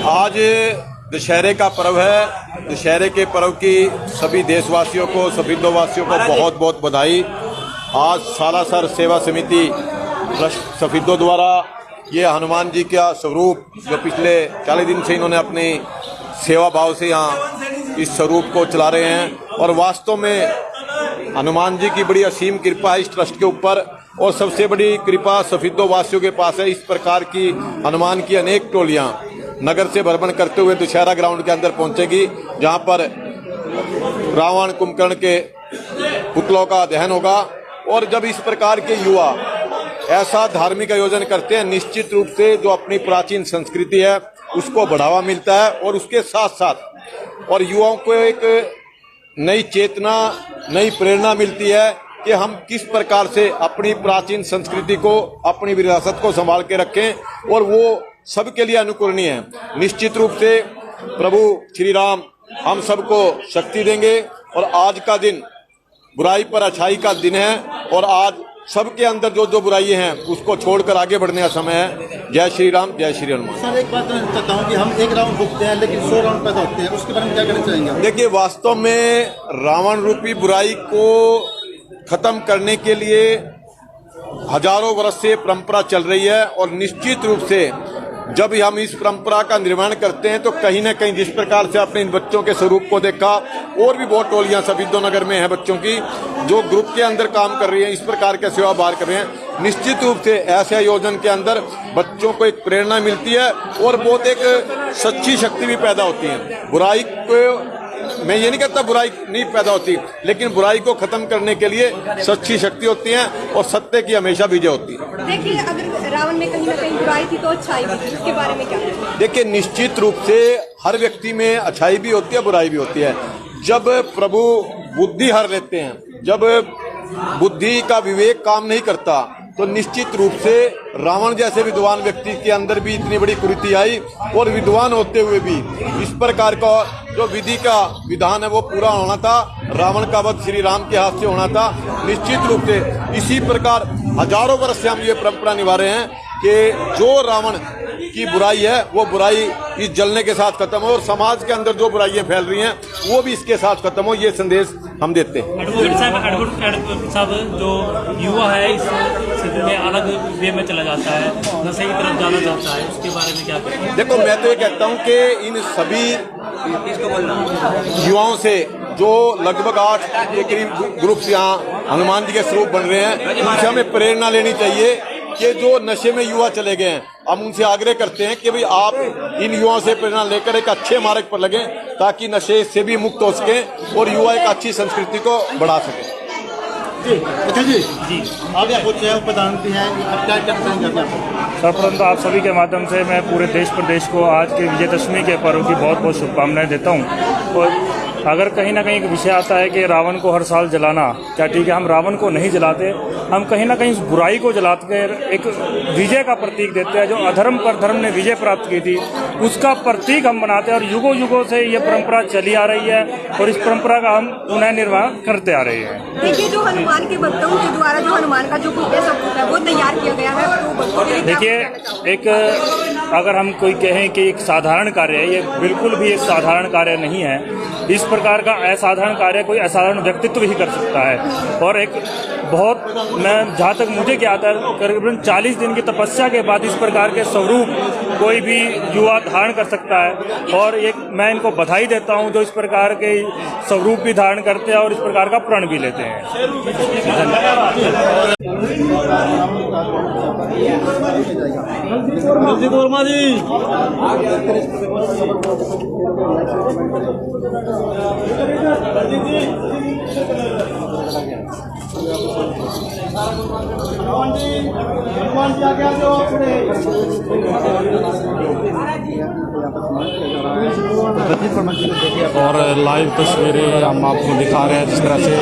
आज दशहरे का पर्व है। दशहरे के पर्व की सभी देशवासियों को, सभी हिंदुवासियों को बहुत बहुत बधाई। आज सालासर सेवा समिति सफीदों द्वारा ये हनुमान जी का स्वरूप जो पिछले 40 दिन से इन्होंने अपनी सेवा भाव से यहाँ इस स्वरूप को चला रहे हैं, और वास्तव में हनुमान जी की बड़ी असीम कृपा है इस ट्रस्ट के ऊपर, और सबसे बड़ी कृपा सफीदों वासियों के पास है। इस प्रकार की हनुमान की अनेक टोलियाँ नगर से भ्रमण करते हुए दशहरा ग्राउंड के अंदर पहुंचेगी, जहां पर रावण कुंभकर्ण के पुतलों का दहन होगा। और जब इस प्रकार के युवा ऐसा धार्मिक आयोजन करते हैं, निश्चित रूप से जो अपनी प्राचीन संस्कृति है उसको बढ़ावा मिलता है, और उसके साथ साथ और युवाओं को एक नई चेतना, नई प्रेरणा मिलती है कि हम किस प्रकार से अपनी प्राचीन संस्कृति को, अपनी विरासत को संभाल के रखें, और वो सबके लिए अनुकरणीय है। निश्चित रूप से प्रभु श्री राम हम सबको शक्ति देंगे, और आज का दिन बुराई पर अच्छाई का दिन है, और आज सबके अंदर जो जो बुराइयां हैं उसको छोड़कर आगे बढ़ने का समय है। जय श्री राम, जय श्री हनुमान। सर, एक बात मैं चाहता हूँ कि हम एक राउंड भुगते हैं लेकिन 100 राउंड पैदा होते हैं, उसके बारे में क्या कहना चाहेंगे? देखिए, वास्तव में रावण रूपी बुराई को खत्म करने के लिए हजारों वर्ष से परंपरा चल रही है, और निश्चित रूप से जब हम इस परंपरा का निर्माण करते हैं तो कहीं न कहीं जिस प्रकार से आपने इन बच्चों के स्वरूप को देखा, और भी बहुत टोलियां सफीदों नगर में हैं बच्चों की जो ग्रुप के अंदर काम कर रही हैं, इस प्रकार के सेवा भार कर रहे हैं। निश्चित रूप से ऐसे आयोजन के अंदर बच्चों को एक प्रेरणा मिलती है, और बहुत एक सच्ची शक्ति भी पैदा होती है। बुराई को, मैं ये नहीं कहता बुराई नहीं पैदा होती, लेकिन बुराई को खत्म करने के लिए सच्ची शक्ति होती है, और सत्य की हमेशा विजय होती है। देखिए, अगर रावण में कहीं ना कहीं बुराई थी तो अच्छाई भी थी, उसके बारे में क्या? देखिए, निश्चित रूप से हर व्यक्ति में अच्छाई भी होती है, बुराई भी होती है। जब प्रभु बुद्धि हर लेते हैं, जब बुद्धि का विवेक काम नहीं करता, तो निश्चित रूप से रावण जैसे विद्वान व्यक्ति के अंदर भी इतनी बड़ी कुरीति आई, और विद्वान होते हुए भी इस प्रकार का जो विधि का विधान है वो पूरा होना था। रावण का वध श्री राम के हाथ से होना था। निश्चित रूप से इसी प्रकार हजारों वर्ष से हम ये परंपरा निभा रहे हैं कि जो रावण की बुराई है वो बुराई इस जलने के साथ खत्म हो, और समाज के अंदर जो बुराइयां फैल रही हैं वो भी इसके साथ खत्म हो, ये संदेश हम देते हैं। एडवोकेट साहब, जो युवा है इस स्थिति में अलग वे में चला जाता है, नशे की तरफ जाना चाहता है, उसके बारे में क्या कहेंगे? देखो, मैं तो ये कहता हूँ कि इन सभी युवाओं से जो लगभग 8 के करीब ग्रुप्स यहाँ हनुमान जी के स्वरूप बन रहे हैं, उनसे हमें प्रेरणा लेनी चाहिए कि जो नशे में युवा चले गए हैं, हम उनसे आग्रह करते हैं कि भाई आप इन युवाओं से प्रेरणा लेकर एक अच्छे मार्ग पर लगें, ताकि नशे से भी मुक्त हो सकें और युवा एक अच्छी संस्कृति को बढ़ा सकें। अच्छा जी, आगे पूछे हैं, प्रधानमंत्री हैं, अब क्या करेंगे? सर्वप्रथम आप सभी के माध्यम से मैं पूरे देश प्रदेश को आज के विजयदशमी के पर्व की बहुत बहुत शुभकामनाएं देता हूं। और अगर कहीं ना कहीं एक विषय आता है कि रावण को हर साल जलाना, क्या ठीक है, हम रावण को नहीं जलाते, हम कहीं ना कहीं उस बुराई को जलाकर एक विजय का प्रतीक देते हैं। जो अधर्म पर धर्म ने विजय प्राप्त की थी, उसका प्रतीक हम बनाते हैं, और युगों युगों से ये परंपरा चली आ रही है, और इस परंपरा का हम पुनः निर्माण करते आ रहे हैं। देखिए, जो हनुमान के भक्तों के द्वारा जो हनुमान का जो भव्य स्वरूप है वो तैयार किया गया है, तो देखिए, एक अगर हम कोई कहें कि एक साधारण कार्य है, ये बिल्कुल भी एक साधारण कार्य नहीं है। इस प्रकार का असाधारण कार्य कोई असाधारण व्यक्तित्व ही कर सकता है, और एक बहुत, मैं जहाँ तक मुझे क्या आता है, करीबन 40 दिन की तपस्या के बाद इस प्रकार के स्वरूप कोई भी युवा धारण कर सकता है, और एक मैं इनको बधाई देता हूँ जो इस प्रकार के स्वरूप भी धारण करते हैं और इस प्रकार का प्रण भी लेते हैं। और लाइव तस्वीरें हम आपको दिखा रहे हैं जिस तरह से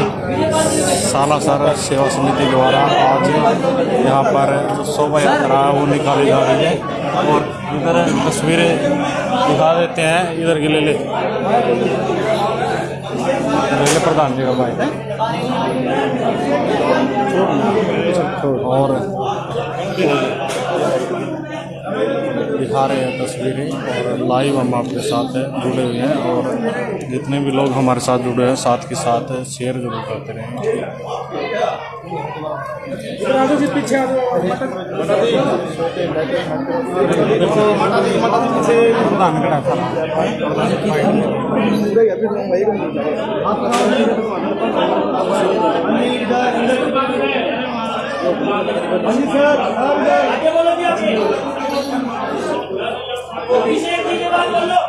सालासर सेवा समिति द्वारा आज यहाँ पर शोभा यात्रा वो निकाली जा रही है। और इधर तस्वीरें दिखा देते हैं, इधर के ले ले प्रधान जी का भाई, और दिखा रहे हैं तस्वीरें और लाइव हम आपके साथ जुड़े हुए हैं और जितने भी लोग हमारे साथ जुड़े हैं साथ के साथ शेयर जरूर करते रहें। अभिषेक जी के बाद बोलो।